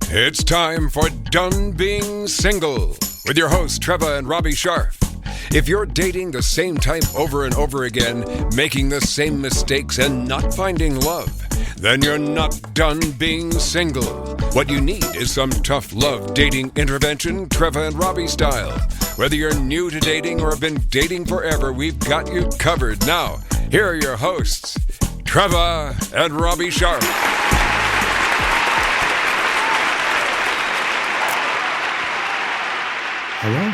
It's time for Done Being Single with your hosts, Trevor and Robbie Sharf. If you're dating the same type over and over again, making the same mistakes and not finding love, then you're not done being single. What you need is some tough love dating intervention, Trevor and Robbie style. Whether you're new to dating or have been dating forever, we've got you covered. Now, here are your hosts, Trevor and Robbie Sharf. Hello.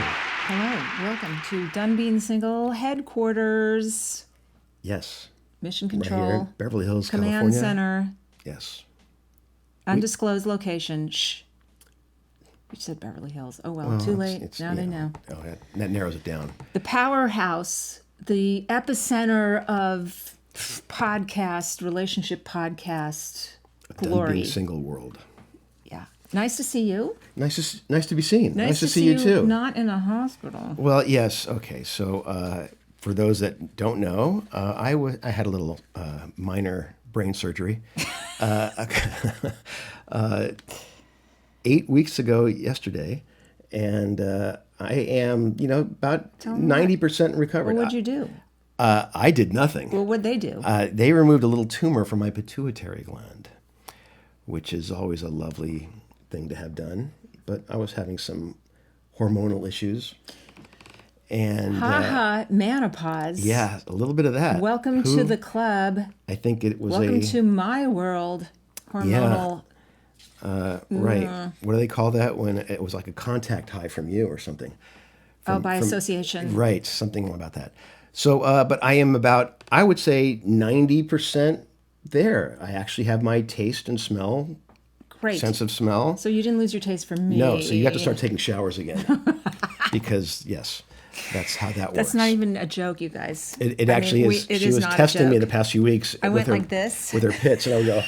Hello. Welcome to Done Being Single headquarters. Yes. Mission Right Control. here, Beverly Hills, Command California. Center. Yes. Undisclosed location. Shh. You said Beverly Hills. Oh, well, too late. Now they know. Oh, that narrows it down. The powerhouse, the epicenter of relationship podcast glory. Done Being Single world. Yeah. Nice to see you. Nice to be seen. Nice to see you too. Not in a hospital. Well, yes. Okay. So, for those that don't know, I had a little minor brain surgery. 8 weeks ago yesterday, and I am, about 90% recovered. Well, what'd you do? I did nothing. Well, what'd they do? They removed a little tumor from my pituitary gland, which is always a lovely thing to have done. But I was having some hormonal issues. And menopause. Yeah, a little bit of that. Welcome to the club. I think it was Welcome to my world. Hormonal. Yeah. Right. What do they call that when it was like a contact high from you or something? By association. Right. Something about that. So, but I am about, I would say 90% there. I actually have my taste and smell. Great. Sense of smell. So you didn't lose your taste for me. No. So you have to start taking showers again. Because, yes. That's how that works. That's not even a joke, you guys. It actually is. She was testing me the past few weeks. I went like this. With her pits, and I would go,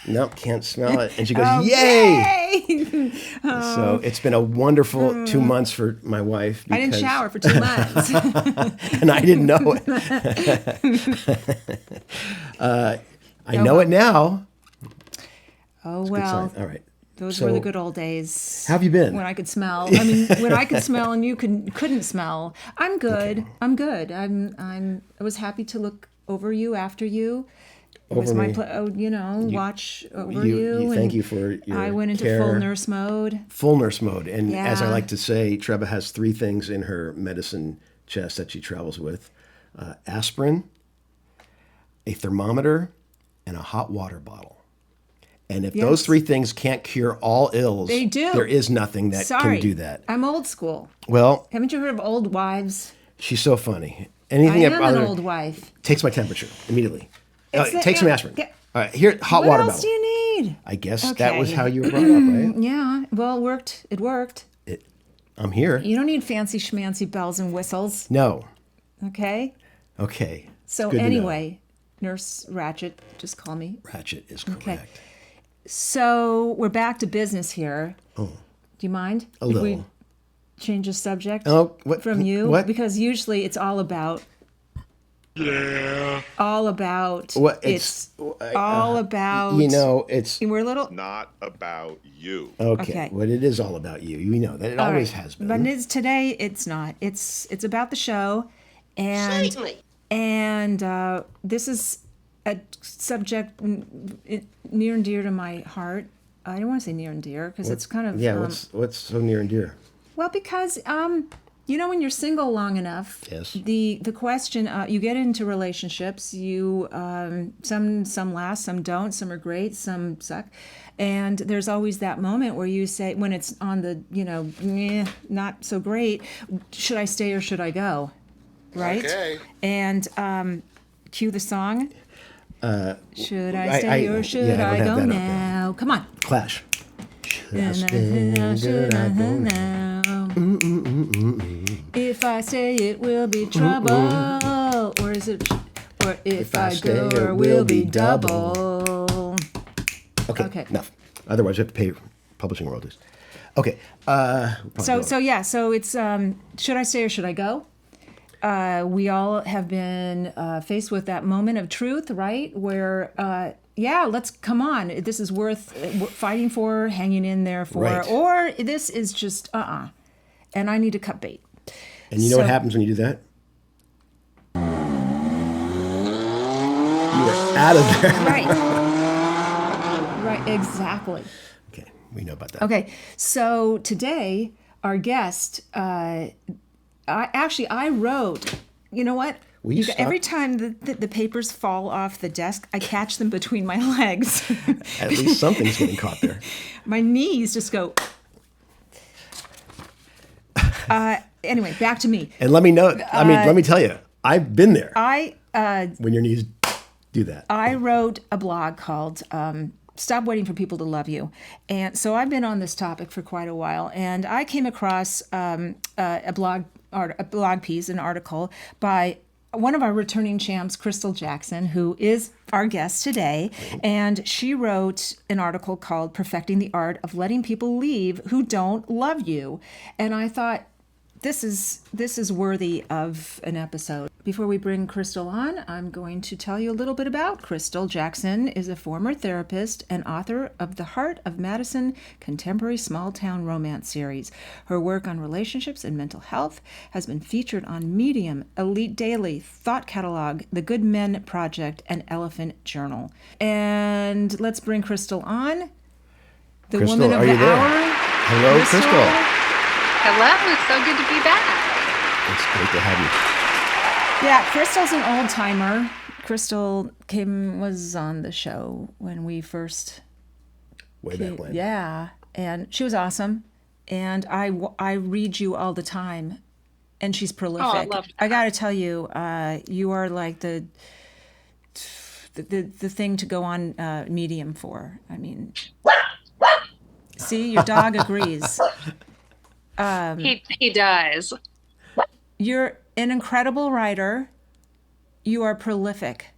nope, can't smell it. And she goes, yay! So it's been a wonderful 2 months for my wife. I didn't shower for 2 months. And I didn't know it. I know it now. Oh, well. All right. Those were the good old days. How have you been? When I could smell. I mean, when I could smell and you couldn't smell. I'm good. Okay. I'm good. I was happy to look over you after you. It was my watch over you. Thank you for your I went into care. full nurse mode. Full nurse mode. And as I like to say, Treva has 3 things in her medicine chest that she travels with. Aspirin, a thermometer, and a hot water bottle. And if those 3 things can't cure all ills, they do. There is nothing that can do that. I'm old school. Well, haven't you heard of old wives? She's so funny. Anything I am an old wife. Takes my temperature immediately. Take some aspirin. All right, here, hot water bottle. What else do you need? I guess that was how you were brought up, right? Yeah. Well, it worked. It worked. I'm here. You don't need fancy schmancy bells and whistles. No. Okay. So anyway, Nurse Ratchet, just call me. Ratchet is correct. Okay. So we're back to business here. Oh. Do you mind? A little. If we change the subject from you? What? Because usually it's all about... Yeah. All about... What? It's all about... it's... We're a little... Not about you. Okay. Well, it is all about you. You know that. It always has been. But today, it's not. It's about the show. And, certainly. And this is a subject near and dear to my heart. I don't want to say near and dear because it's kind of... Yeah, what's so near and dear? Well, because, when you're single long enough, yes. the question, you get into relationships, you some last, some don't, some are great, some suck. And there's always that moment where you say, when it's on the, not so great, should I stay or should I go? Right? Okay. And cue the song. Should I stay or should I go now? Come on. Clash. Should I stay or should I go now? If I stay, it will be trouble. Or is it? Or if I go, it will be double. Okay. Enough. Otherwise, you have to pay publishing royalties. Okay. So it's should I stay or should I go? We all have been faced with that moment of truth, right? Where yeah, let's come on. This is worth fighting for, hanging in there for, Right. or this is just and I need to cut bait. And you know what happens when you do that? You are out of there. Right. Right, exactly. Okay, we know about that. Okay, so today our guest, I wrote. You know what? Will you stop? Every time the papers fall off the desk, I catch them between my legs. At least something's getting caught there. My knees just go. Anyway, back to me. And let me know. Let me tell you, I've been there. When your knees do that. I wrote a blog called "Stop Waiting for People to Love You," and so I've been on this topic for quite a while. And I came across a blog piece, an article by one of our returning champs, Crystal Jackson, who is our guest today, and she wrote an article called "Perfecting the Art of Letting People Leave Who Don't Love You," and I thought, this is worthy of an episode. Before we bring Crystal on, I'm going to tell you a little bit about Crystal. Jackson is a former therapist and author of the Heart of Madison Contemporary Small Town Romance series. Her work on relationships and mental health has been featured on Medium, Elite Daily, Thought Catalog, The Good Men Project, and Elephant Journal. And let's bring Crystal on. The Crystal, woman of are the you there? hour. Hello, Crystal. Hello, it's so good to be back. It's great to have Yeah, Crystal's an old timer. Crystal was on the show when we first you. Way back when. Yeah, and she was awesome. And I read you all the time, and she's prolific. Oh, I love that. I got to tell you, you are like the thing to go on Medium for. I mean, see, your dog agrees. He does. You're an incredible writer. You are prolific.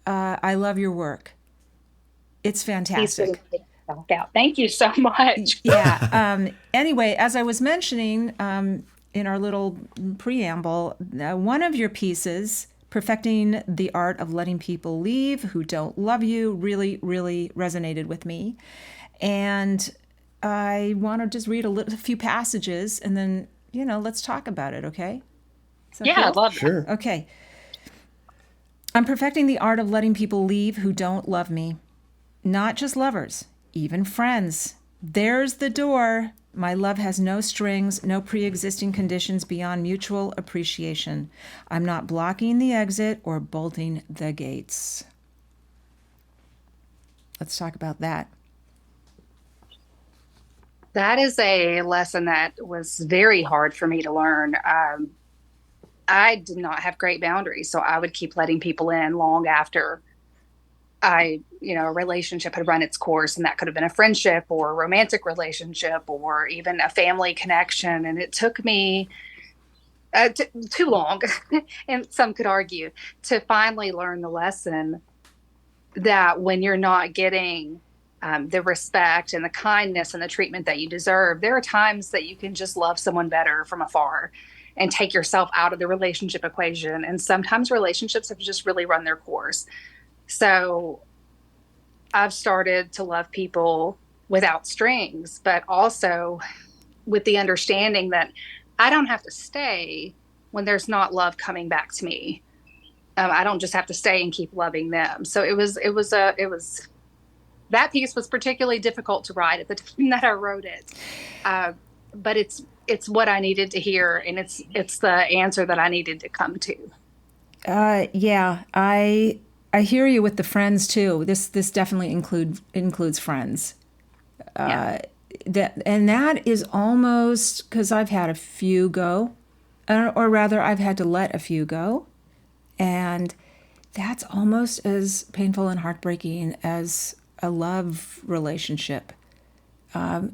I love your work. It's fantastic. Thank you so much. Yeah. Anyway, as I was mentioning in our little preamble, one of your pieces, Perfecting the Art of Letting People Leave Who Don't Love You, really, really resonated with me. And I want to just read a few passages and then, let's talk about it, okay? Yeah, cool? I love that. Sure. Okay. I'm perfecting the art of letting people leave who don't love me. Not just lovers, even friends. There's the door. My love has no strings, no pre-existing conditions beyond mutual appreciation. I'm not blocking the exit or bolting the gates. Let's talk about that. That is a lesson that was very hard for me to learn. I did not have great boundaries, so I would keep letting people in long after a relationship had run its course, and that could have been a friendship or a romantic relationship or even a family connection. And it took me too long, and some could argue, to finally learn the lesson that when you're not getting the respect and the kindness and the treatment that you deserve, there are times that you can just love someone better from afar and take yourself out of the relationship equation. And sometimes relationships have just really run their course. So I've started to love people without strings, but also with the understanding that I don't have to stay when there's not love coming back to me. I don't just have to stay and keep loving them. So that piece was particularly difficult to write at the time that I wrote it. But it's what I needed to hear, and it's the answer that I needed to come to. Yeah, I hear you with the friends too. This definitely includes friends. Yeah. That is almost, because I've had a few go, or rather I've had to let a few go, and that's almost as painful and heartbreaking as a love relationship.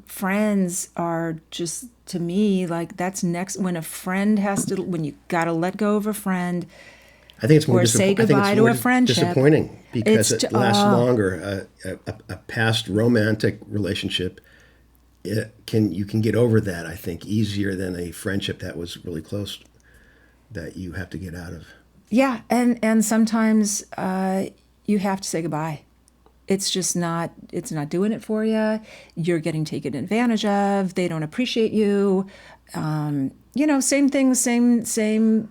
Friends are just, to me, like that's next. When you gotta let go of a friend, I think it's more or say goodbye to a friendship. Disappointing because It's it lasts longer. A past romantic relationship, you can get over that, I think, easier than a friendship that was really close that you have to get out of. Yeah, and sometimes you have to say goodbye. it's just not, it's not doing it for you. You're getting taken advantage of. They don't appreciate you. Same thing, same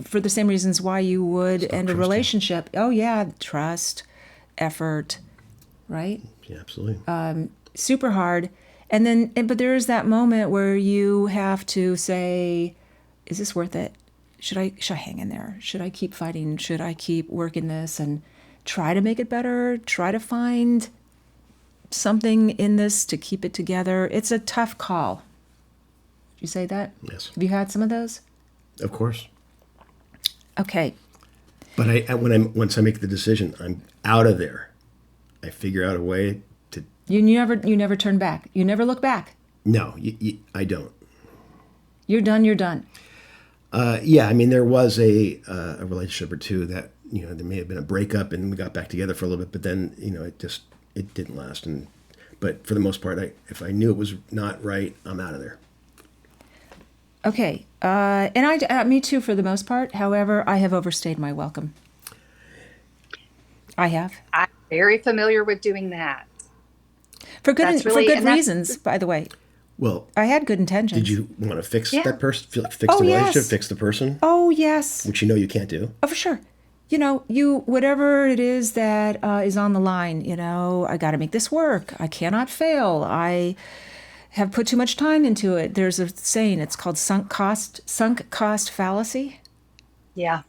for the same reasons why you would end a relationship. Oh yeah, trust, effort, right? Yeah, absolutely. Super hard. But there is that moment where you have to say, is this worth it? Should I hang in there? Should I keep fighting? Should I keep working this and try to make it better? Try to find something in this to keep it together? It's a tough call. Did you say that? Yes. Have you had some of those? Of course. Okay. But once I make the decision, I'm out of there. I figure out a way to. You never turn back. You never look back. No, I don't. You're done. You're done. Yeah, I mean, there was a relationship or two that, there may have been a breakup and we got back together for a little bit, but then, it didn't last. But for the most part, if I knew it was not right, I'm out of there. Okay. Me too, for the most part. However, I have overstayed my welcome. I have. I'm very familiar with doing that. For good reasons, by the way. Well, I had good intentions. Did you want to fix that person? Fix the yes. relationship, fix the person? Oh, yes. Which you can't do. Oh, for sure. Whatever it is that is on the line, I got to make this work. I cannot fail. I have put too much time into it. There's a saying, it's called sunk cost fallacy. Yeah.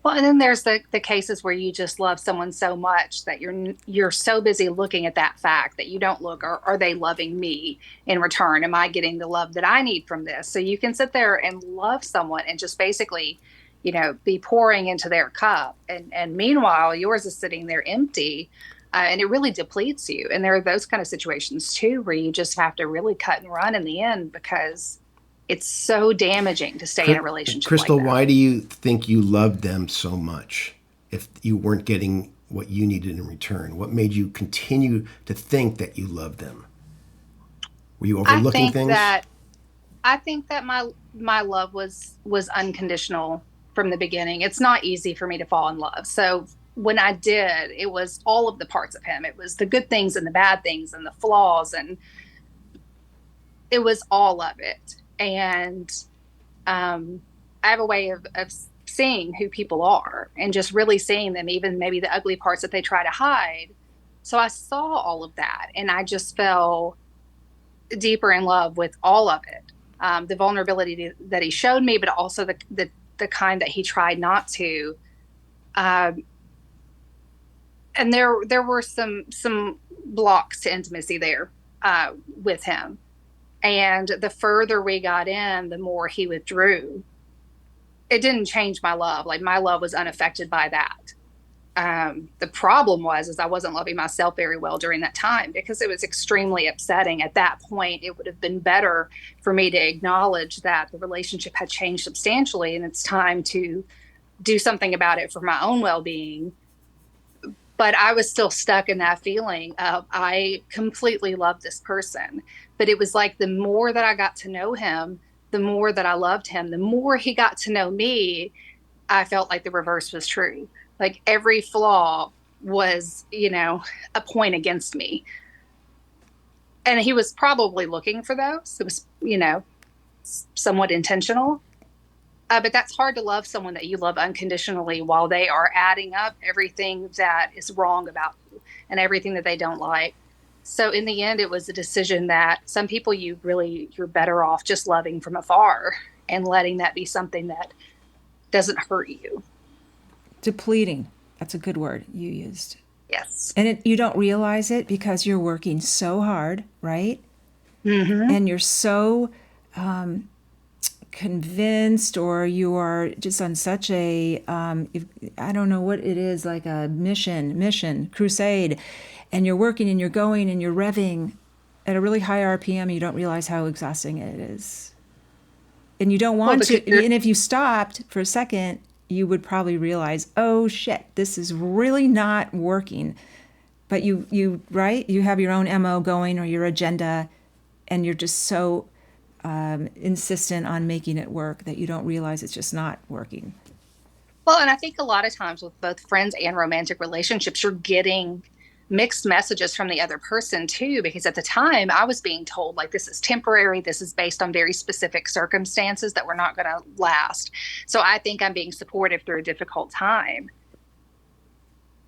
Well, and then there's the cases where you just love someone so much that you're so busy looking at that fact that you don't look, are they loving me in return? Am I getting the love that I need from this? So you can sit there and love someone and just basically, be pouring into their cup. And meanwhile, yours is sitting there empty. And it really depletes you. And there are those kind of situations too, where you just have to really cut and run in the end because it's so damaging to stay in a relationship. Crystal, like that. Why do you think you loved them so much if you weren't getting what you needed in return? What made you continue to think that you loved them? Were you overlooking things? I think that my love was unconditional from the beginning. It's not easy for me to fall in love. So when I did, it was all of the parts of him. It was the good things and the bad things and the flaws, and it was all of it. And I have a way of seeing who people are and just really seeing them, even maybe the ugly parts that they try to hide. So I saw all of that, and I just fell deeper in love with all of it. The vulnerability that he showed me, but also the kind that he tried not to. And there were some blocks to intimacy there with him. And the further we got in, the more he withdrew. It didn't change my love. Like, my love was unaffected by that. The problem was I wasn't loving myself very well during that time because it was extremely upsetting. At that point, it would have been better for me to acknowledge that the relationship had changed substantially and it's time to do something about it for my own well-being. But I was still stuck in that feeling of I completely love this person. But it was like the more that I got to know him, the more that I loved him, the more he got to know me, I felt like the reverse was true. Like every flaw was, a point against me. And he was probably looking for those. It was, somewhat intentional. But that's hard to love someone that you love unconditionally while they are adding up everything that is wrong about you and everything that they don't like. So in the end, it was a decision that some people you're better off just loving from afar and letting that be something that doesn't hurt you. Depleting. That's a good word you used. Yes. And you don't realize it because you're working so hard, right? Mm-hmm. And you're so convinced, or you are just on such a, I don't know what it is, like a mission, crusade. And you're working and you're going and you're revving at a really high RPM. You don't realize how exhausting it is. And you don't want to. And if you stopped for a second, you would probably realize, oh shit, this is really not working. But you have your own MO going or your agenda, and you're just so insistent on making it work that you don't realize it's just not working. Well, and I think a lot of times with both friends and romantic relationships, you're getting mixed messages from the other person too, because at the time I was being told like, this is temporary, this is based on very specific circumstances that were not going to last. So I think I'm being supportive through a difficult time.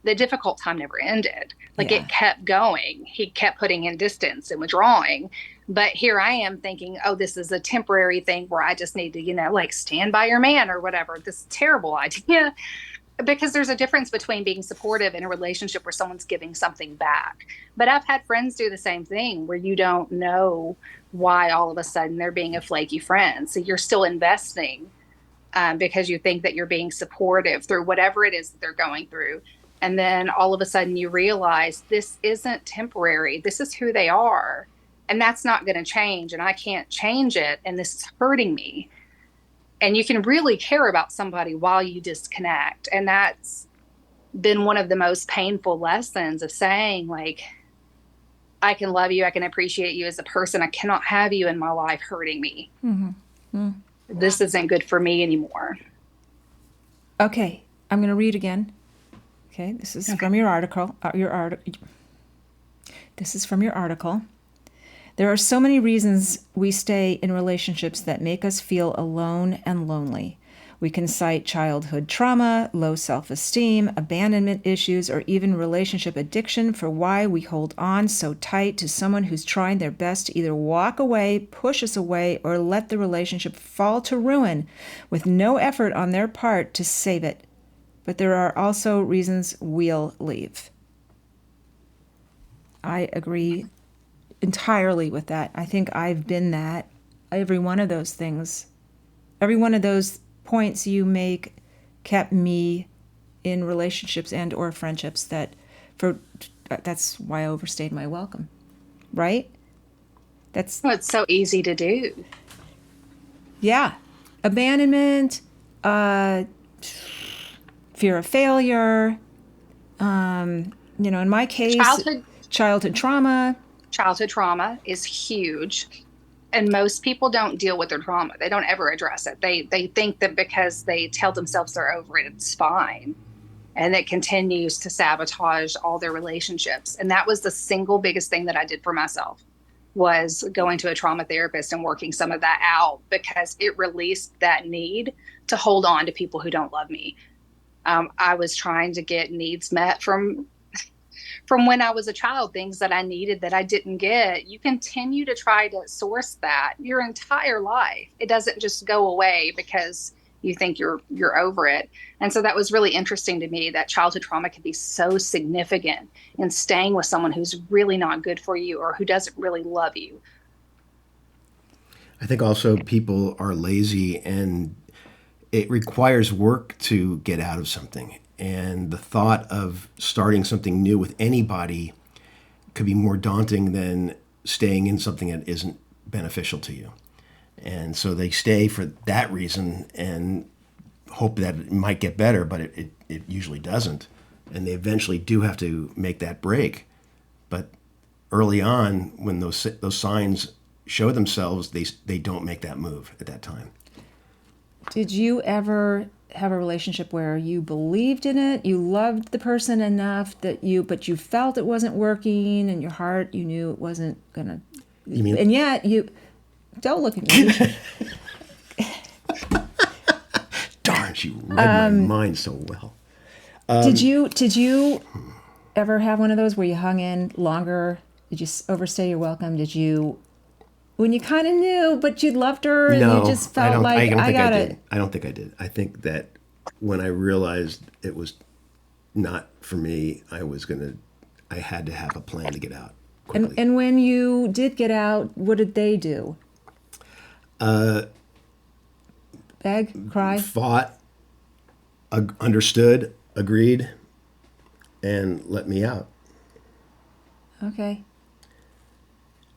The difficult time never ended. Like, it kept going. He kept putting in distance and withdrawing. But here I am thinking, oh, this is a temporary thing where I just need to, like, stand by your man or whatever. This terrible idea. Because there's a difference between being supportive in a relationship where someone's giving something back. But I've had friends do the same thing where you don't know why all of a sudden they're being a flaky friend. So you're still investing because you think that you're being supportive through whatever it is that they're going through. And then all of a sudden you realize this isn't temporary. This is who they are. And that's not going to change. And I can't change it. And this is hurting me. And you can really care about somebody while you disconnect. And that's been one of the most painful lessons of saying, like, I can love you. I can appreciate you as a person. I cannot have you in my life hurting me. This isn't good for me anymore. Okay. I'm going to read again. Okay, this is from your article. This is from your article. There are so many reasons we stay in relationships that make us feel alone and lonely. We can cite childhood trauma, low self-esteem, abandonment issues, or even relationship addiction for why we hold on so tight to someone who's trying their best to either walk away, push us away, or let the relationship fall to ruin with no effort on their part to save it. But there are also reasons we'll leave. I agree entirely with that. I think I've been that. Every one of those things, every one of those points you make kept me in relationships and or friendships that's why I overstayed my welcome. Right? It's so easy to do. Yeah. Abandonment, fear of failure, in my case, childhood trauma. Childhood trauma is huge. And most people don't deal with their trauma. They don't ever address it. They think that because they tell themselves they're over it, it's fine. And it continues to sabotage all their relationships. And that was the single biggest thing that I did for myself, was going to a trauma therapist and working some of that out, because it released that need to hold on to people who don't love me. I was trying to get needs met from when I was a child, things that I needed that I didn't get. You continue to try to source that your entire life. It doesn't just go away because you think you're over it. And so that was really interesting to me, that childhood trauma can be so significant in staying with someone who's really not good for you or who doesn't really love you. I think also people are lazy, and it requires work to get out of something. And the thought of starting something new with anybody could be more daunting than staying in something that isn't beneficial to you. And so they stay for that reason and hope that it might get better, but it usually doesn't. And they eventually do have to make that break. But early on, when those signs show themselves, they don't make that move at that time. Did you ever have a relationship where you believed in it, you loved the person enough but you felt it wasn't working, in your heart you knew it wasn't gonna, and yet you don't look at me. Darn, she read my mind so well. Did you ever have one of those where you hung in longer? Did you overstay your welcome? Did you, when you kind of knew, but you loved her and you just felt I don't think I did. I think that when I realized it was not for me, I had to have a plan to get out quickly. And when you did get out, what did they do? Beg, cry? Fought, understood, agreed, and let me out. Okay.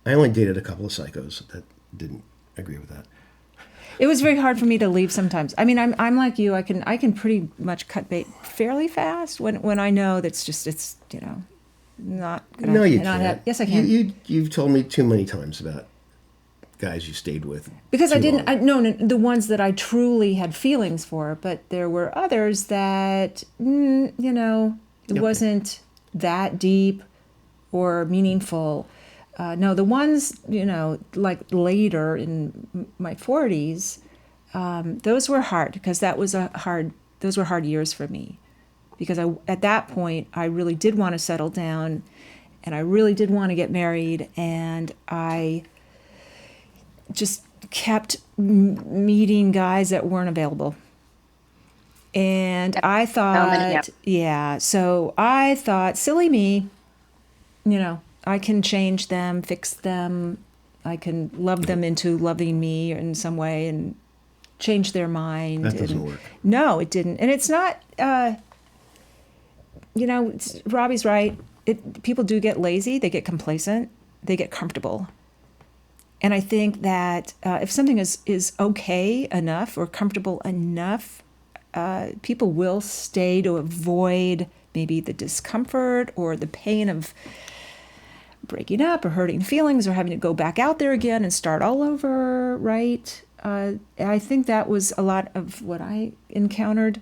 I only dated a couple of psychos that didn't agree with that. It was very hard for me to leave sometimes. I mean, I'm like you. I can pretty much cut bait fairly fast when I know that's just, it's not gonna. No, you can't. Yes, I can. You've told me too many times about guys you stayed with. Because I didn't. No, the ones that I truly had feelings for, but there were others that it wasn't that deep. or meaningful. No, the ones, like later in my 40s, those were hard because those were hard years for me. Because at that point, I really did want to settle down and I really did want to get married, and I just kept meeting guys that weren't available. And I thought, so I thought, silly me, I can change them, fix them. I can love them into loving me in some way and change their mind. That doesn't work. No, it didn't. And it's not, Robbie's right. People do get lazy. They get complacent. They get comfortable. And I think that if something is okay enough or comfortable enough, people will stay to avoid maybe the discomfort or the pain of breaking up or hurting feelings or having to go back out there again and start all over, right? I think that was a lot of what I encountered.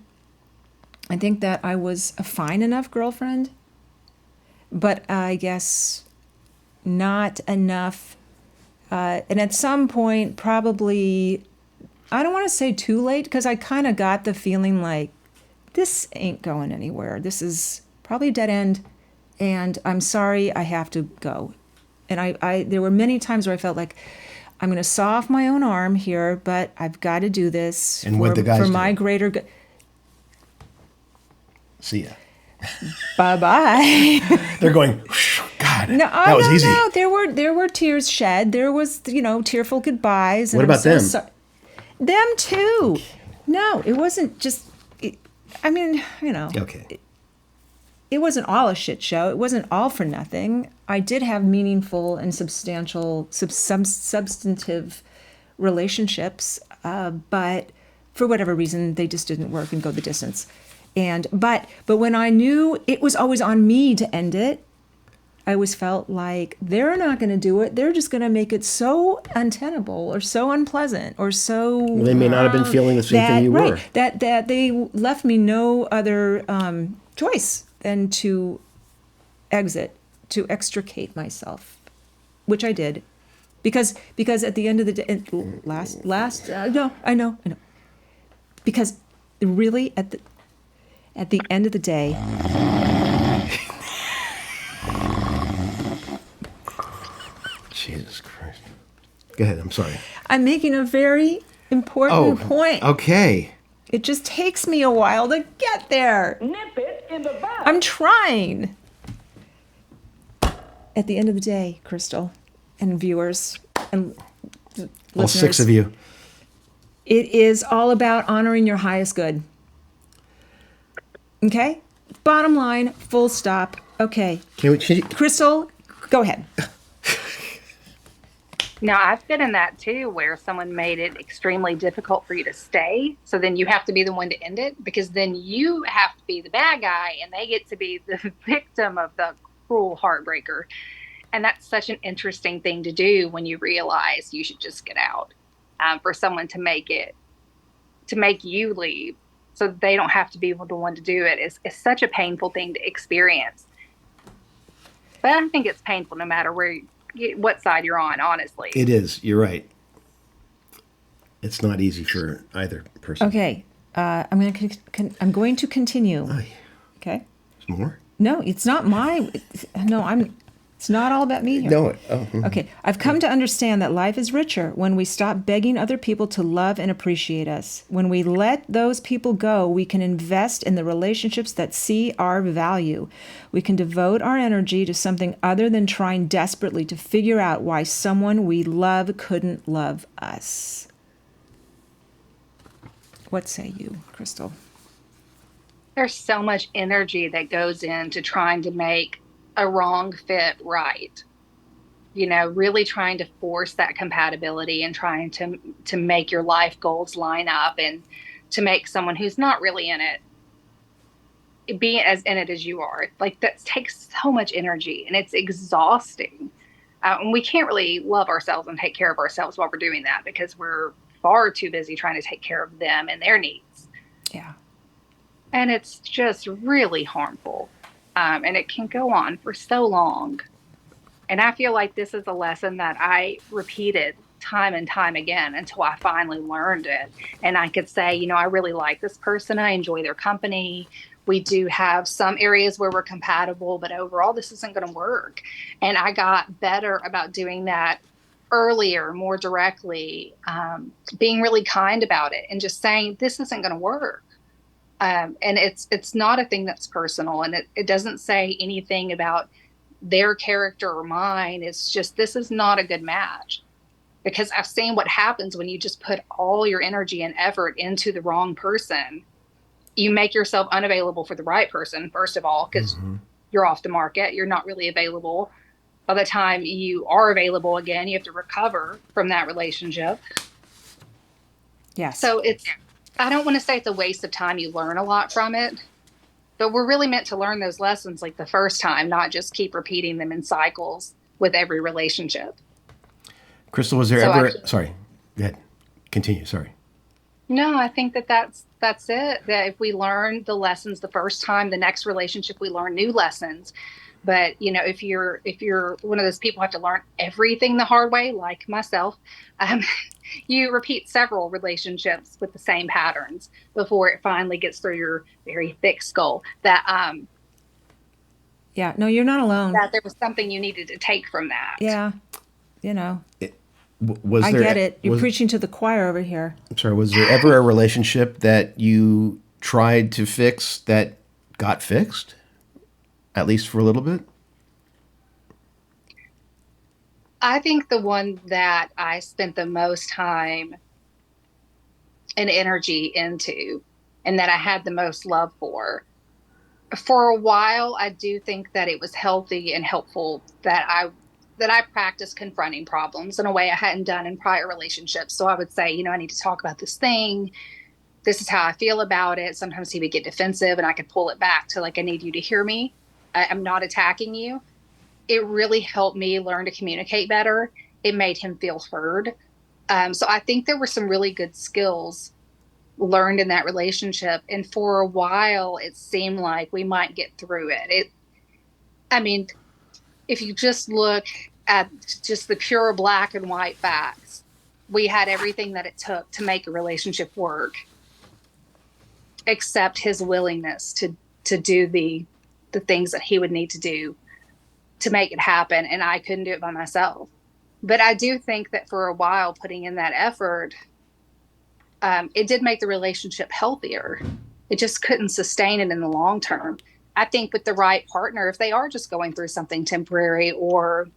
I think that I was a fine enough girlfriend, but I guess not enough. And at some point, probably, I don't want to say too late, because I kind of got the feeling like this ain't going anywhere. This is probably a dead end, and I'm sorry, I have to go. And I there were many times where I felt like I'm going to saw off my own arm here, but I've got to do this and what the guys for do? my greater good. See ya. Bye-bye. They're going, God, No, that was easy. No, there were tears shed. There was, tearful goodbyes. What about them? Them too. No, it wasn't just. Okay. It wasn't all a shit show. It wasn't all for nothing. I did have meaningful and substantial, substantive relationships, but for whatever reason, they just didn't work and go the distance. But when I knew it was always on me to end it, I always felt like they're not going to do it. They're just going to make it so untenable or so unpleasant or so. Well, they may not have been feeling the same thing you were. That they left me no other choice than to exit, to extricate myself, which I did, because at the end of the day, I know, because really at the end of the day. Jesus Christ. Go ahead, I'm sorry. I'm making a very important point. Okay. It just takes me a while to get there. Nip it in the bud. I'm trying. At the end of the day, Crystal and viewers and listeners, all 6 of you. It is all about honoring your highest good. Okay? Bottom line, full stop. Okay. Crystal, go ahead. Now, I've been in that too, where someone made it extremely difficult for you to stay. So then you have to be the one to end it, because then you have to be the bad guy and they get to be the victim of the cruel heartbreaker. And that's such an interesting thing to do when you realize you should just get out, for someone to make you leave so they don't have to be the one to do it is such a painful thing to experience. But I think it's painful no matter what side you're on, honestly. It is. You're right. It's not easy for either person. Okay. I'm going to continue. Aye. Okay. There's more? No, it's not it's not all about me here. No. Okay. I've come to understand that life is richer when we stop begging other people to love and appreciate us. When we let those people go, we can invest in the relationships that see our value. We can devote our energy to something other than trying desperately to figure out why someone we love couldn't love us. What say you, Crystal? There's so much energy that goes into trying to make a wrong fit right. Really trying to force that compatibility and trying to make your life goals line up and to make someone who's not really in it be as in it as you are. Like, that takes so much energy and it's exhausting. And we can't really love ourselves and take care of ourselves while we're doing that, because we're far too busy trying to take care of them and their needs. Yeah. And it's just really harmful. And it can go on for so long. And I feel like this is a lesson that I repeated time and time again until I finally learned it. And I could say, I really like this person. I enjoy their company. We do have some areas where we're compatible, but overall, this isn't going to work. And I got better about doing that earlier, more directly, being really kind about it and just saying, this isn't going to work. And it's not a thing that's personal, and it doesn't say anything about their character or mine. It's just, this is not a good match, because I've seen what happens when you just put all your energy and effort into the wrong person. You make yourself unavailable for the right person, first of all, because you're off the market. You're not really available. By the time you are available again, you have to recover from that relationship. Yes. So I don't want to say it's a waste of time. You learn a lot from it, but we're really meant to learn those lessons like the first time, not just keep repeating them in cycles with every relationship. Crystal, was there ever? Sorry, go ahead. Continue. Sorry. No, I think that's it. That if we learn the lessons the first time, the next relationship we learn new lessons. But if you're one of those people who have to learn everything the hard way, like myself, you repeat several relationships with the same patterns before it finally gets through your very thick skull that yeah, no, you're not alone. That there was something you needed to take from that. Yeah, Was I there, get it. You're preaching to the choir over here. I'm sorry. Was there ever a relationship that you tried to fix that got fixed, at least for a little bit? I think the one that I spent the most time and energy into, and that I had the most love for a while, I do think that it was healthy and helpful that I practiced confronting problems in a way I hadn't done in prior relationships. So I would say, I need to talk about this thing. This is how I feel about it. Sometimes he would get defensive and I could pull it back to like, I need you to hear me. I'm not attacking you. It really helped me learn to communicate better. It made him feel heard. So I think there were some really good skills learned in that relationship. And for a while, it seemed like we might get through it. If you just look at just the pure black and white facts, we had everything that it took to make a relationship work, except his willingness to do the things that he would need to do to make it happen. And I couldn't do it by myself. But I do think that for a while, putting in that effort, it did make the relationship healthier. It just couldn't sustain it in the long term. I think with the right partner, if they are just going through something temporary, or,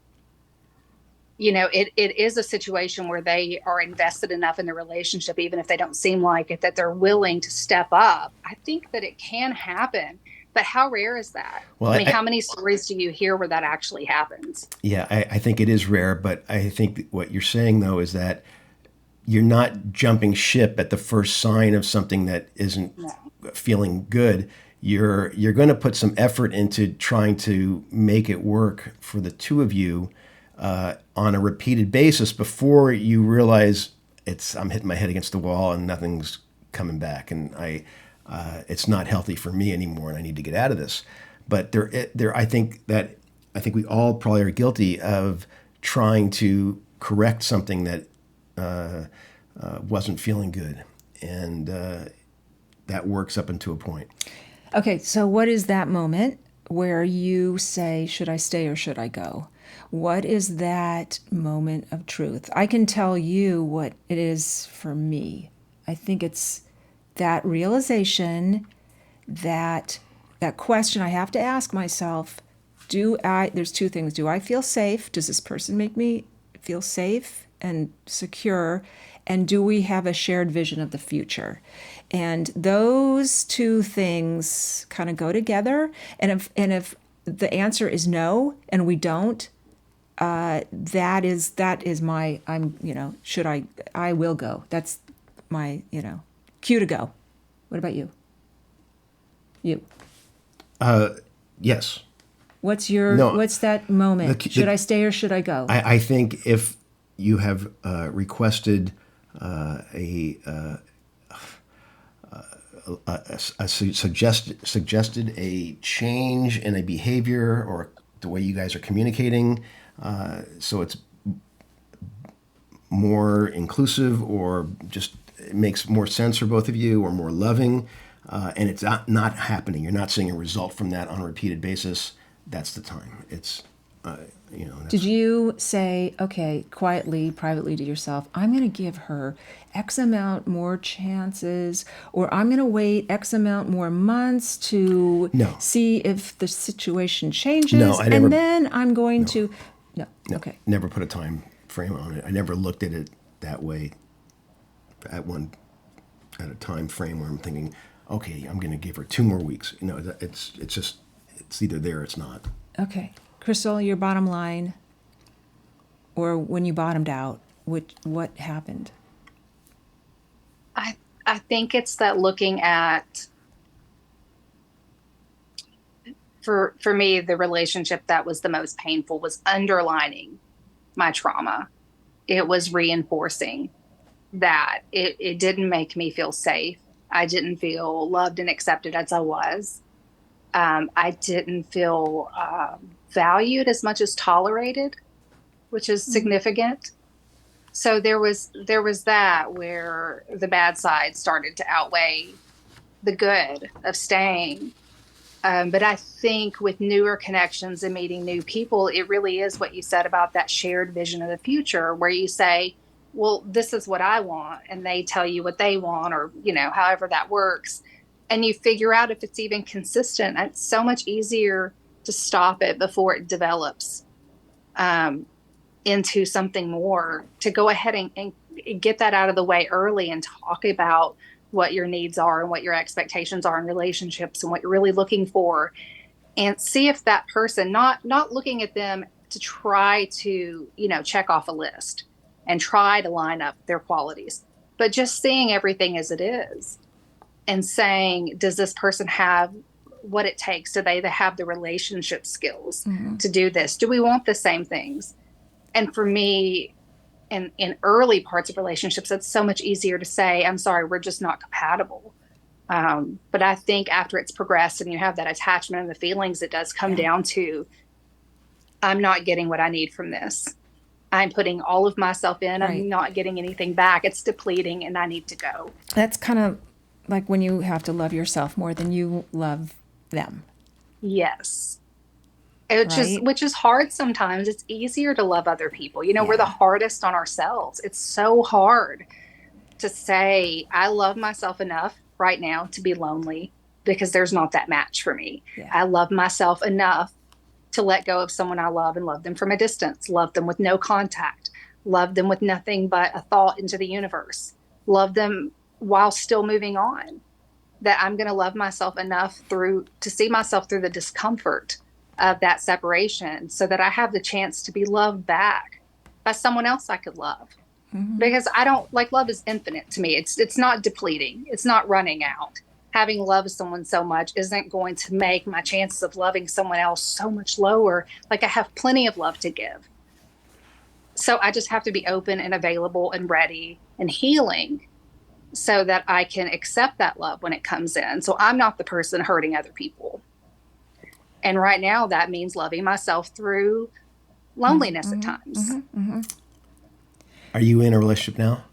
it is a situation where they are invested enough in the relationship, even if they don't seem like it, that they're willing to step up, I think that it can happen. But how rare is that? Well, how many stories do you hear where that actually happens? Yeah, I think it is rare, but I think what you're saying, though, is that you're not jumping ship at the first sign of something that isn't feeling good. You're going to put some effort into trying to make it work for the two of you on a repeated basis before you realize I'm hitting my head against the wall and nothing's coming back, and it's not healthy for me anymore, and I need to get out of this. But I think we all probably are guilty of trying to correct something that wasn't feeling good, and that works up until a point. Okay, so what is that moment where you say, should I stay or should I go? What is that moment of truth? I can tell you what it is for me. I think it's that realization, that question I have to ask myself, there's two things. Do I feel safe? Does this person make me feel safe and secure? And do we have a shared vision of the future? And those two things kind of go together. And if the answer is no, and we don't, that is my, I will go. That's my, cue to go. What about you? Yes. What's that moment? Should I stay or should I go? I think if you have requested suggested a change in a behavior or the way you guys are communicating, So it's more inclusive, or just it makes more sense for both of you, or more loving, and it's not happening. You're not seeing a result from that on a repeated basis. That's the time. It's, Did you say, okay, quietly, privately to yourself, I'm going to give her X amount more chances, or I'm going to wait X amount more months to No. see if the situation changes, No, I never- and then I'm going to. No. Okay. Never put a time frame on it. I never looked at it that way at a time frame where I'm thinking, okay, I'm going to give her 2 more weeks. No, it's just, it's either there or it's not. Okay. Crystal, your bottom line, or when you bottomed out, what happened? I think it's that looking at, for me, the relationship that was the most painful was underlining my trauma. It was reinforcing that it didn't make me feel safe. I didn't feel loved and accepted as I was. I didn't feel valued as much as tolerated, which is significant. So there was that where the bad side started to outweigh the good of staying. But I think with newer connections and meeting new people, it really is what you said about that shared vision of the future, where you say, well, this is what I want, and they tell you what they want, or, however that works. And you figure out if it's even consistent. It's so much easier to stop it before it develops into something more, to go ahead and get that out of the way early and talk about what your needs are and what your expectations are in relationships and what you're really looking for, and see if that person, not looking at them to try to, check off a list and try to line up their qualities, but just seeing everything as it is and saying, does this person have what it takes? Do they have the relationship skills to do this? Do we want the same things? And for me, in early parts of relationships, it's so much easier to say, I'm sorry, we're just not compatible. But I think after it's progressed and you have that attachment and the feelings, it does come down to, I'm not getting what I need from this. I'm putting all of myself in. Right. I'm not getting anything back. It's depleting and I need to go. That's kind of like when you have to love yourself more than you love them. Yes. Right? Which is hard sometimes. It's easier to love other people. We're the hardest on ourselves. It's so hard to say, I love myself enough right now to be lonely because there's not that match for me. Yeah. I love myself enough to let go of someone I love and love them from a distance, love them with no contact, love them with nothing but a thought into the universe, love them while still moving on. That I'm going to love myself enough to see myself through the discomfort of that separation, so that I have the chance to be loved back by someone else I could love. Because I don't like, love is infinite to me. It's not depleting. It's not running out. Having loved someone so much isn't going to make my chances of loving someone else so much lower. Like, I have plenty of love to give. So I just have to be open and available and ready and healing so that I can accept that love when it comes in. So I'm not the person hurting other people. And right now that means loving myself through loneliness at times. Are you in a relationship now?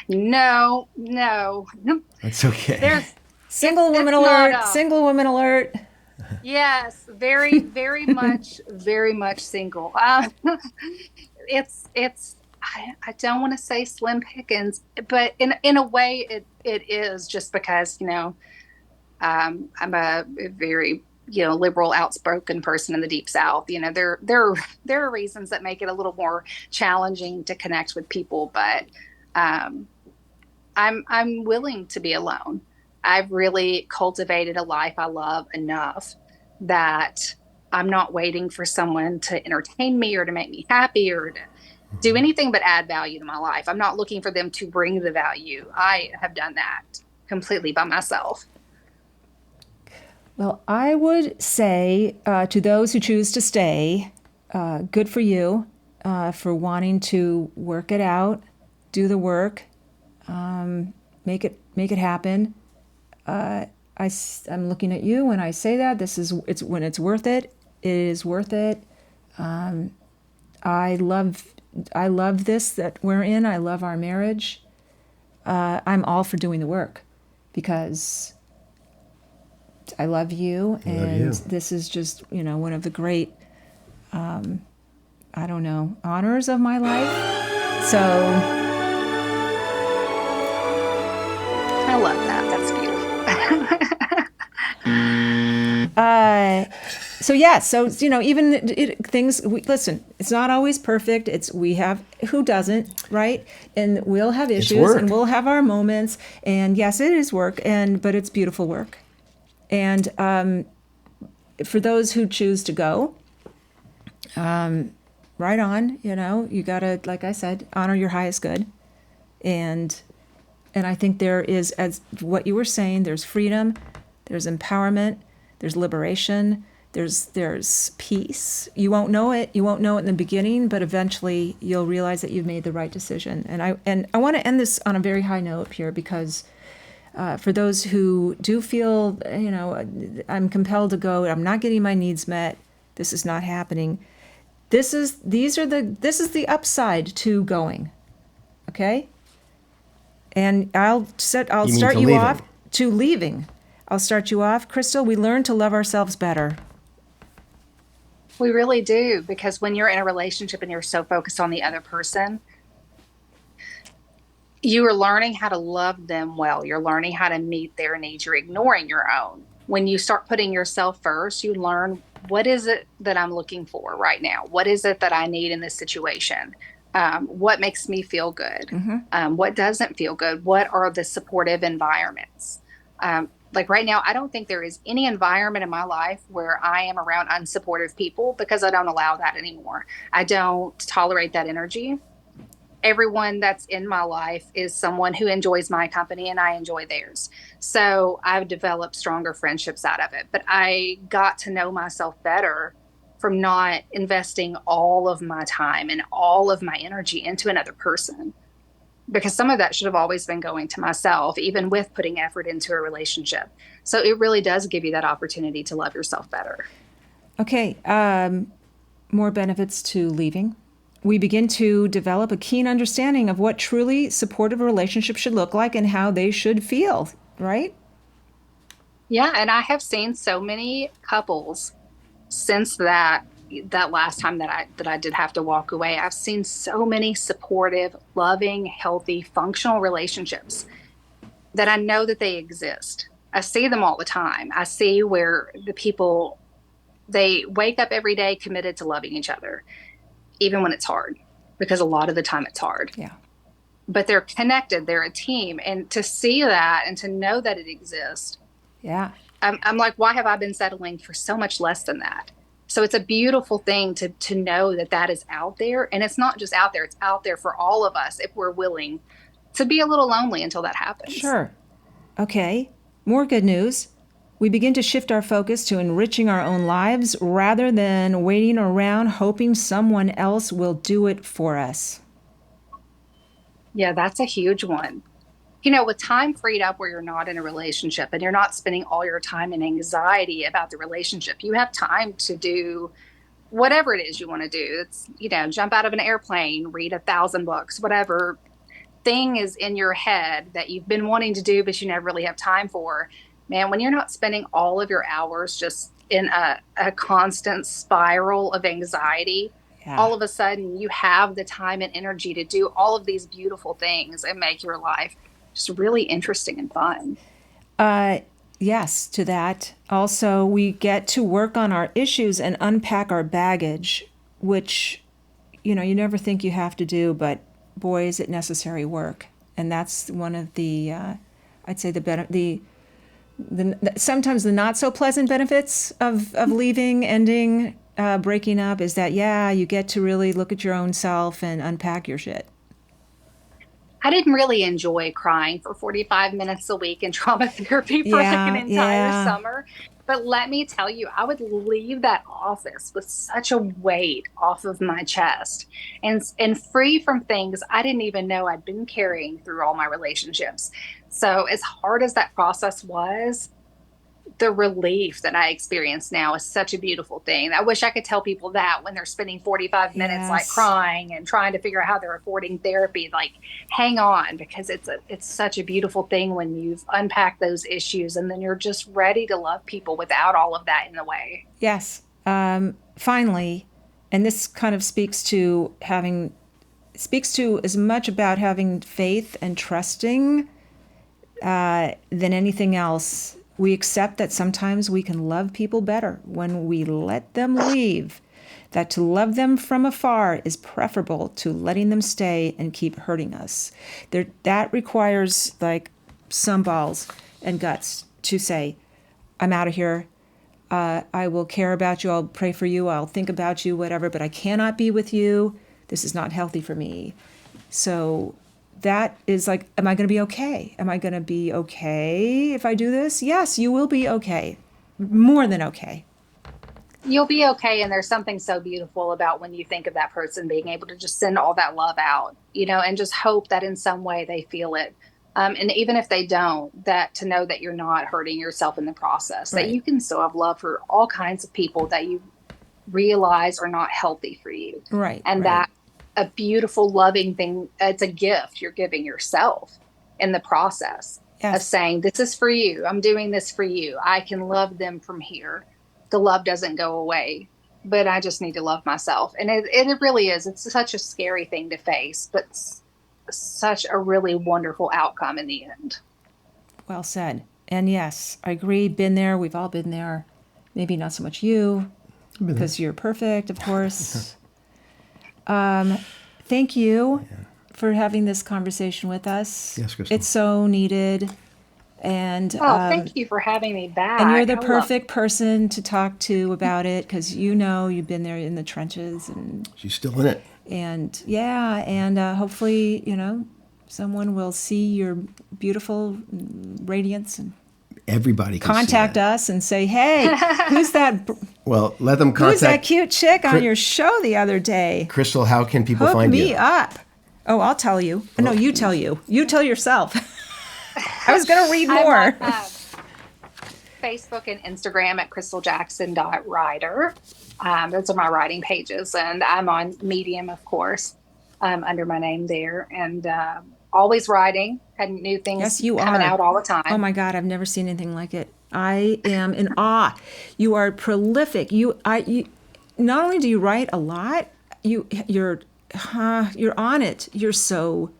No. That's okay. There's Single woman it's not alert. Single woman alert. Yes, very, very much single. I don't want to say slim pickings, but in a way it is, just because, I'm a very, liberal, outspoken person in the Deep South. There are reasons that make it a little more challenging to connect with people, but I'm willing to be alone. I've really cultivated a life I love enough that I'm not waiting for someone to entertain me or to make me happy or to do anything but add value to my life. I'm not looking for them to bring the value. I have done that completely by myself. Well, I would say to those who choose to stay, good for you for wanting to work it out, do the work, make it happen. I'm looking at you when I say that. It's when it's worth it. It is worth it. I love this that we're in. I love our marriage. I'm all for doing the work because I love you, and this is just, one of the great, honors of my life. So I love that. That's beautiful. even things. Listen, it's not always perfect. Who doesn't, right? And we'll have issues, and we'll have our moments. And yes, it is work, but it's beautiful work. And for those who choose to go, right on. You gotta, like I said, honor your highest good, and I think there is, as what you were saying, there's freedom, there's empowerment, there's liberation, there's peace. You won't know it in the beginning, but eventually you'll realize that you've made the right decision. And I want to end this on a very high note here, because for those who do feel, I'm compelled to go, I'm not getting my needs met, this is not happening. This is the upside to going. Okay? And I'll start you off to leaving. I'll start you off. Crystal, we learn to love ourselves better. We really do, because when you're in a relationship and you're so focused on the other person, you are learning how to love them well. You're learning how to meet their needs. You're ignoring your own. When you start putting yourself first, you learn, what is it that I'm looking for right now? What is it that I need in this situation? What makes me feel good? Mm-hmm. What doesn't feel good? What are the supportive environments? Like right now, I don't think there is any environment in my life where I am around unsupportive people, because I don't allow that anymore. I don't tolerate that energy. Everyone that's in my life is someone who enjoys my company and I enjoy theirs. So I've developed stronger friendships out of it. But I got to know myself better from not investing all of my time and all of my energy into another person, because some of that should have always been going to myself, even with putting effort into a relationship. So it really does give you that opportunity to love yourself better. Okay. More benefits to leaving. We begin to develop a keen understanding of what truly supportive relationships should look like and how they should feel, right? Yeah. And I have seen so many couples since that last time that I did have to walk away. I've seen so many supportive, loving, healthy, functional relationships that I know that they exist. I see them all the time. I see where the people, they wake up every day committed to loving each other, even when it's hard, because a lot of the time it's hard. Yeah. But they're connected, they're a team. And to see that and to know that it exists. Yeah. I'm like, why have I been settling for so much less than that? So it's a beautiful thing to know that is out there. And it's not just out there, it's out there for all of us if we're willing to be a little lonely until that happens. Sure. Okay. More good news. We begin to shift our focus to enriching our own lives rather than waiting around hoping someone else will do it for us. Yeah, that's a huge one. With time freed up where you're not in a relationship and you're not spending all your time in anxiety about the relationship, you have time to do whatever it is you want to do. It's, jump out of an airplane, read 1,000 books, whatever thing is in your head that you've been wanting to do, but you never really have time for. Man, when you're not spending all of your hours just in a constant spiral of anxiety, all of a sudden you have the time and energy to do all of these beautiful things and make your life just really interesting and fun. Yes, to that. Also, we get to work on our issues and unpack our baggage, which, you never think you have to do, but boy, is it necessary work. And that's one of the, I'd say the sometimes the not so pleasant benefits of leaving, ending, breaking up is that, you get to really look at your own self and unpack your shit. I didn't really enjoy crying for 45 minutes a week in trauma therapy for an entire summer. But let me tell you, I would leave that office with such a weight off of my chest and free from things I didn't even know I'd been carrying through all my relationships. So as hard as that process was, the relief that I experience now is such a beautiful thing. I wish I could tell people that when they're spending 45 minutes like Yes. crying and trying to figure out how they're affording therapy, like hang on, because it's such a beautiful thing when you've unpacked those issues and then you're just ready to love people without all of that in the way. Yes. Finally, and this kind of speaks to as much about having faith and trusting than anything else. We accept that sometimes we can love people better when we let them leave, that to love them from afar is preferable to letting them stay and keep hurting us. That requires like some balls and guts to say, I'm out of here. I will care about you. I'll pray for you. I'll think about you, whatever, but I cannot be with you. This is not healthy for me. So that is like, am I going to be okay? Am I going to be okay if I do this? Yes, you will be okay. More than okay. You'll be okay. And there's something so beautiful about when you think of that person being able to just send all that love out, and just hope that in some way they feel it. And even if they don't, that to know that you're not hurting yourself in the process, Right. that you can still have love for all kinds of people that you realize are not healthy for you. Right. And right. that a beautiful, loving thing, it's a gift you're giving yourself in the process of saying, this is for you. I'm doing this for you. I can love them from here. The love doesn't go away, but I just need to love myself. And it really is. It's such a scary thing to face, but such a really wonderful outcome in the end. Well said. And yes, I agree. Been there. We've all been there. Maybe not so much you, because you're perfect, of course. Thank you for having this conversation with us. Yes, Crystal. It's so needed. And thank you for having me back. and you're the perfect person to talk to about it, because you've been there in the trenches, and She's still in it. hopefully someone will see your beautiful radiance and Everybody can contact see that. us and say, hey, who's that Well, let them who's that contact cute chick on your show the other day? Crystal. How can people Hook find me you? up. Oh, I'll tell you. No, you tell you. You tell yourself. I was going to read more. I'm on Facebook and Instagram at crystaljackson.writer. Those are my writing pages. And I'm on Medium, of course, under my name there. And always writing, had new things Yes, you coming are. out all the time. Oh my God, I've never seen anything like it. I am in awe. You are prolific. You not only do you write a lot, you're on it. You're so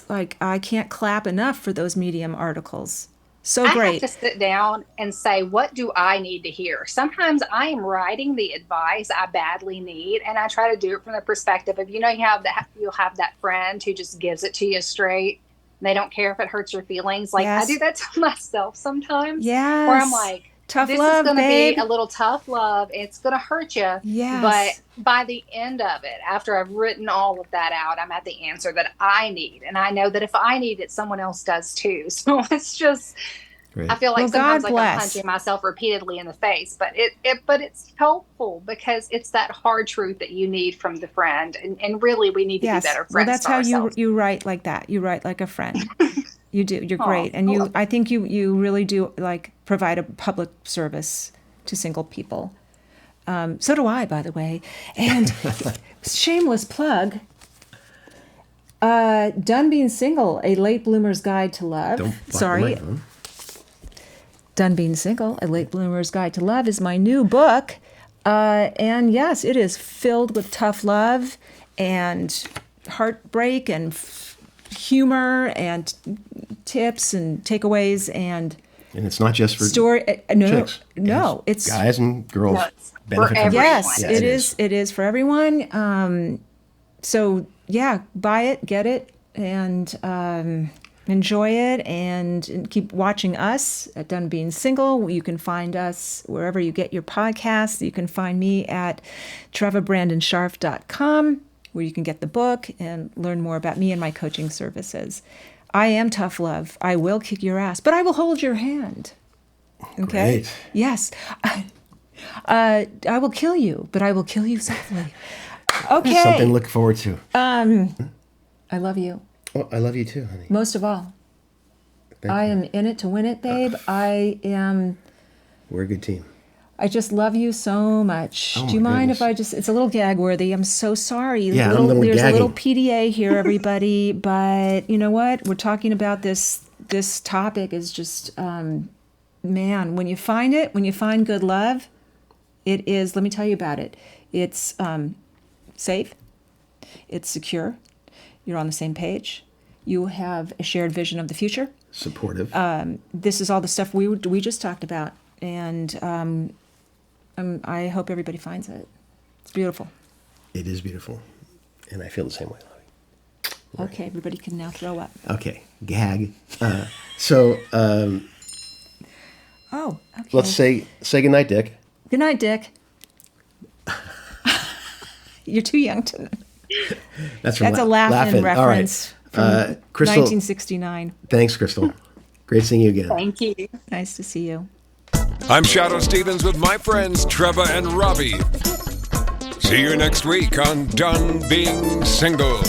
like I can't clap enough for those Medium articles. So I great. have to sit down and say, what do I need to hear? Sometimes I am writing the advice I badly need, and I try to do it from the perspective of, you'll have that friend who just gives it to you straight. And they don't care if it hurts your feelings. Like Yes. I do that to myself sometimes. Yes. Where I'm like, tough this love, is going to babe. be a little tough love. It's going to hurt you. Yes. But by the end of it, after I've written all of that out, I'm at the answer that I need. And I know that if I need it, someone else does too. So it's just, Great. I feel like Well, sometimes God like I'm bless. punching myself repeatedly in the face, but it's helpful because it's that hard truth that you need from the friend. And really we need to be better friends. Well, that's to how ourselves. you write like that. You write like a friend. You do. You're Aw, great. And I love I think you really do like provide a public service to single people. So do I, by the way. And shameless plug, Done Being Single, A Late Bloomer's Guide to Love. Don't block the Sorry. microphone. Done Being Single, A Late Bloomer's Guide to Love is my new book. And yes, it is filled with tough love and heartbreak and humor and tips and takeaways and And it's not just for story. No, chicks. no, It's it's guys and girls No, it's benefit for from it. everyone. yes, Yeah, it is. It is for everyone. So yeah, buy it, get it, and enjoy it, and keep watching us at Done Being Single. You can find us wherever you get your podcasts. You can find me at trevabrandonsharf.com, where you can get the book and learn more about me and my coaching services. I am tough love. I will kick your ass, but I will hold your hand. Okay? Great. Yes. I will kill you, but I will kill you softly. Okay. Something to look forward to. I love you Oh, I love you too, honey. most of all. I am in it to win it, babe. We're a good team. I just love you so much. Oh, Do you my mind goodness. it's a little gag worthy. I'm so sorry. Yeah, there's I'm the one a little gagging. PDA here, everybody. But you know what? We're talking about this topic is just, man, when you find good love, it is, let me tell you about it. It's safe. It's secure. You're on the same page. You have a shared vision of the future. Supportive. This is all the stuff we just talked about. And I hope everybody finds it. It's beautiful. It is beautiful. And I feel the same way, Lovey. Okay, everybody can now throw up. Okay, gag. Oh, okay. Let's say goodnight, Dick. Good night, Dick. You're too young to. That's from That's a Laugh-In All right. reference from Crystal, 1969. thanks, Crystal. Great seeing you again. Thank you. Nice to see you. I'm Shadow Stevens with my friends Trevor and Robbie. See you next week on Done Being Single.